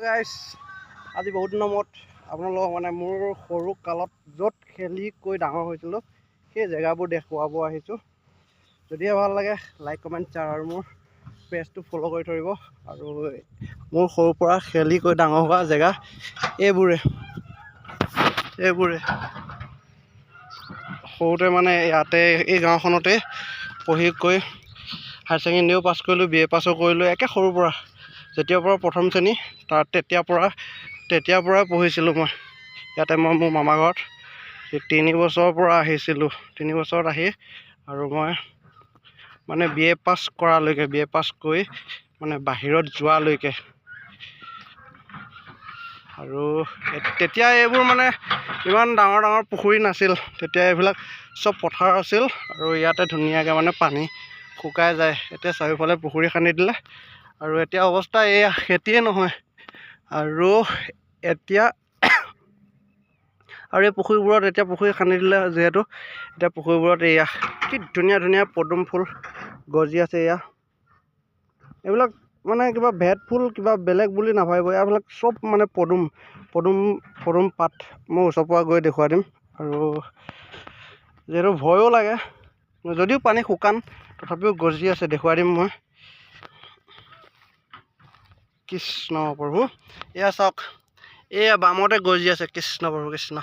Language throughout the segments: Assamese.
গাইছ আজি বহুত দিনৰ মূৰত আপোনালোকক মানে মোৰ সৰু কালত য'ত খেলি কৈ ডাঙৰ হৈছিলোঁ সেই জেগাবোৰ দেখুৱাব আহিছোঁ। যদিহে ভাল লাগে লাইক কমেণ্ট শ্বেয়াৰ আৰু মোৰ পেজটো ফ'ল' কৰি থৰিব। আৰু মোৰ সৰুৰ পৰা খেলি কৈ ডাঙৰ হোৱা জেগা এইবোৰে সৰুতে মানে ইয়াতে এই গাঁওখনতে পঢ়ি কৈ হায়াৰ ছেকেণ্ডেৰীও পাছ কৰিলোঁ, BA পাছো কৰিলোঁ একে সৰুৰ পৰা। যেতিয়াৰ পৰা প্ৰথম শ্ৰেণী তেতিয়াৰ পৰাই পঢ়িছিলোঁ মই ইয়াতে। মই মোৰ মামা ঘৰত 3 বছৰৰ পৰা আহিছিলোঁ। 3 বছৰত আহি আৰু মই মানে BA পাছ কৰালৈকে, BA পাছ কৰি মানে বাহিৰত যোৱালৈকে। আৰু তেতিয়া এইবোৰ মানে ইমান ডাঙৰ ডাঙৰ পুখুৰী নাছিল, তেতিয়া এইবিলাক চব পথাৰ আছিল আৰু ইয়াতে ধুনীয়াকৈ মানে পানী শুকাই যায়। এতিয়া চাৰিওফালে পুখুৰী খান্দি দিলে আৰু এতিয়া অৱস্থা এয়া খেতিয়ে নহয়। আৰু এতিয়া আৰু এই পুখুৰীবোৰত এতিয়া পুখুৰী খান্দি দিলে যিহেতু এতিয়া পুখুৰীবোৰত এয়া কি ধুনীয়া ধুনীয়া পদুম ফুল গজি আছে। এইবিলাক মানে কিবা ভেট ফুল কিবা বেলেগ বুলি নাভাবিব, এইবিলাক চব মানে পদুম পাত। মই ওচৰৰ পৰা গৈ দেখুৱাই দিম। আৰু যিহেতু ভয়ো লাগে, যদিও পানী শুকান তথাপিও গজি আছে, দেখুৱাই দিম মই। কৃষ্ণ প্ৰভু, এয়া চাওক, এয়া বামতে গজি আছে। কৃষ্ণ প্ৰভু কৃষ্ণ,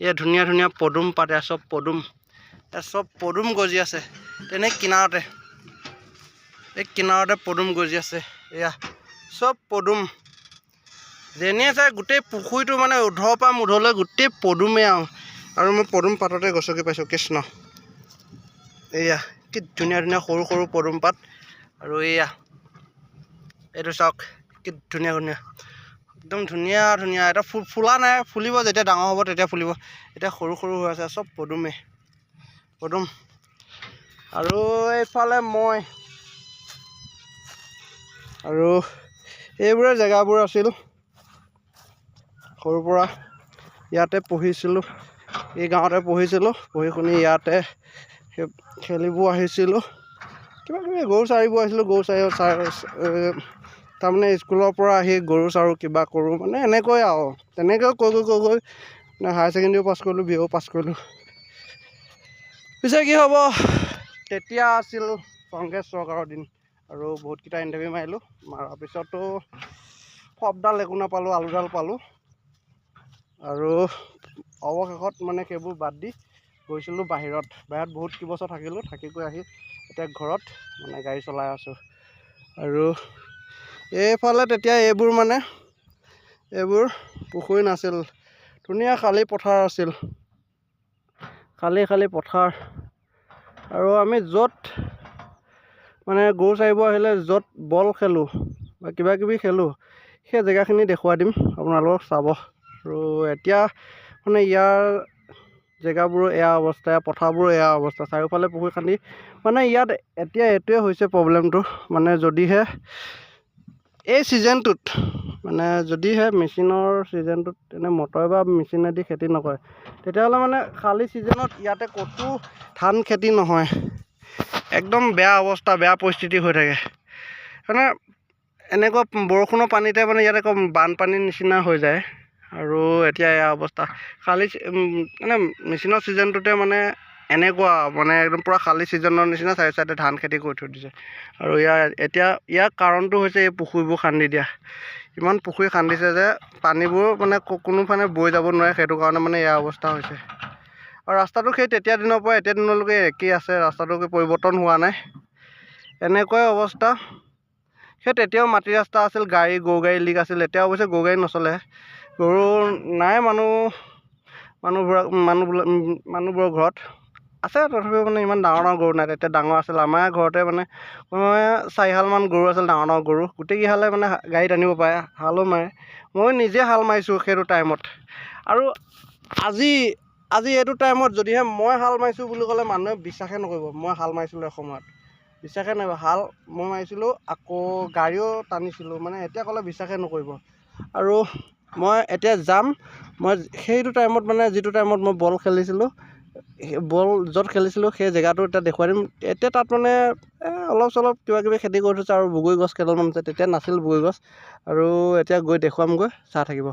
এয়া ধুনীয়া ধুনীয়া পদুম পাত, এয়া চব পদুম গজি আছে। তেনে কিনাৰতে পদুম গজি আছে। এয়া চব পদুম, যেনে চাই গোটেই পুখুৰীটো মানে উধৰ পৰা মুধলৈ গোটেই পদুমেই আৰু মই পদুম পাততে গছকি পাইছোঁ। কৃষ্ণ, এয়া কি ধুনীয়া ধুনীয়া সৰু সৰু পদুম পাত। আৰু এইটো চাওক কি ধুনীয়া ধুনীয়া, একদম ধুনীয়া ধুনীয়া। এটা ফুলা নাই, ফুলিব যেতিয়া ডাঙৰ হ'ব তেতিয়া ফুলিব। এতিয়া সৰু সৰু হৈ আছে, চব পদুম। আৰু এইফালে মই আৰু এইবোৰে জেগাবোৰ আছিল। সৰুৰ পৰা ইয়াতে পঢ়িছিলোঁ, এই গাঁৱতে পঢ়িছিলোঁ। পঢ়ি শুনি ইয়াতে খেলিব আহিছিলোঁ। কিবা কিবি গৰু চৰিব আহিছিলোঁ। তাৰমানে স্কুলৰ পৰা আহি গৰু চাৰোঁ, কিবা কৰোঁ মানে এনেকৈ আৰু তেনেকৈ কৈ হায়াৰ ছেকেণ্ডেৰীও পাছ কৰিলোঁ, BA পাছ কৰিলোঁ। পিছে কি হ'ব, তেতিয়া আছিল কংগ্ৰেছ চৰকাৰৰ দিন আৰু বহুতকেইটা ইণ্টাৰভিউ মাৰিলোঁ। মাৰাৰ পিছতো সবডাল একো নাপালোঁ, আলুডাল পালোঁ। আৰু অৱশেষত মানে সেইবোৰ বাদ দি গৈছিলোঁ বাহিৰত বহুত কেইবছৰ থাকিলোঁ। থাকি গৈ আহি এতিয়া ঘৰত মানে গাড়ী চলাই আছোঁ। আৰু এইফালে তেতিয়া এইবোৰ পুখুৰী নাছিল, ধুনীয়া খালী পথাৰ আছিল, খালী পথাৰ। আৰু আমি য'ত মানে গৰু চৰিব আহিলে য'ত বল খেলোঁ বা কিবা কিবি খেলোঁ সেই জেগাখিনি দেখুৱাই দিম আপোনালোকক চাব। আৰু এতিয়া মানে ইয়াৰ জেগাবোৰো এয়া অৱস্থা, পথাৰবোৰো এয়া অৱস্থা। চাৰিওফালে পুখুৰী খান্দি মানে ইয়াত এতিয়া এইটোৱে হৈছে প্ৰব্লেমটো, মানে যদিহে এই ছিজনটোত মানে যদিহে মেচিনৰ ছিজনটোত এনে মটৰ বা মেচিনেদি খেতি নকৰে, তেতিয়াহ'লে মানে খালী ছিজনত ইয়াতে ক'তো ধান খেতি নহয়। একদম বেয়া অৱস্থা, বেয়া পৰিস্থিতি হৈ থাকে। মানে এনেকুৱা বৰষুণৰ পানীতে মানে ইয়াতে বানপানীৰ নিচিনা হৈ যায়। আৰু এতিয়া এয়া অৱস্থা, খালী মানে মেচিনৰ ছিজনটোতে মানে এনেকুৱা মানে একদম পূৰা খালী ছিজনৰ নিচিনা চাইডে ধান খেতি কৰি থৈ দিছে। আৰু ইয়াৰ কাৰণটো হৈছে এই পুখুৰীবোৰ খান্দি দিয়া। ইমান পুখুৰী খান্দিছে যে পানীবোৰ মানে কোনোফালে বৈ যাব নোৱাৰে, সেইটো কাৰণে মানে এয়া অৱস্থা হৈছে। আৰু ৰাস্তাটো সেই তেতিয়া দিনৰ পৰা এতিয়া দিনলৈকে একেই আছে, ৰাস্তাটো পৰিৱৰ্তন হোৱা নাই, এনেকুৱাই অৱস্থা। সেই তেতিয়াও মাটি ৰাস্তা আছিল, গৰু গাড়ী লিক আছিল। এতিয়া অৱশ্যে গৰু গাড়ী নচলে, গৰু নাই, মানুহবোৰৰ ঘৰত আছে তথাপিও মানে ইমান ডাঙৰ গৰু নাই। তেতিয়া ডাঙৰ আছিল, আমাৰ ঘৰতে মানে 4হালমান গৰু আছিল, ডাঙৰ গৰু। গোটেইকেইহালে মানে গাড়ীত আনিব পাৰে, হালো মাৰে। মই নিজে হাল মাৰিছোঁ সেইটো টাইমত। আৰু আজি এইটো টাইমত যদিহে মই হাল মাৰিছোঁ বুলি ক'লে মানুহে বিশ্বাসে নকৰিব। মই হাল মাৰিছিলোঁ এসময়ত, বিশ্বাসে নকৰিব। হাল মই মাৰিছিলোঁ, আকৌ গাড়ীও টানিছিলোঁ, মানে এতিয়া ক'লে বিশ্বাসে নকৰিব। আৰু মই এতিয়া যাম, মই সেইটো টাইমত মানে যিটো টাইমত মই বল খেলিছিলোঁ, য'ত খেলিছিলোঁ সেই জেগাটো এতিয়া দেখুৱাই দিম। এতিয়া তাত মানে অলপ চলপ কিবাকিবি খেতি কৰি থৈছে আৰু বগৰী গছ কেইডালমান আছে। তেতিয়া নাছিল বগৰী গছ। আৰু এতিয়া গৈ দেখুৱামগৈ, চাই থাকিব।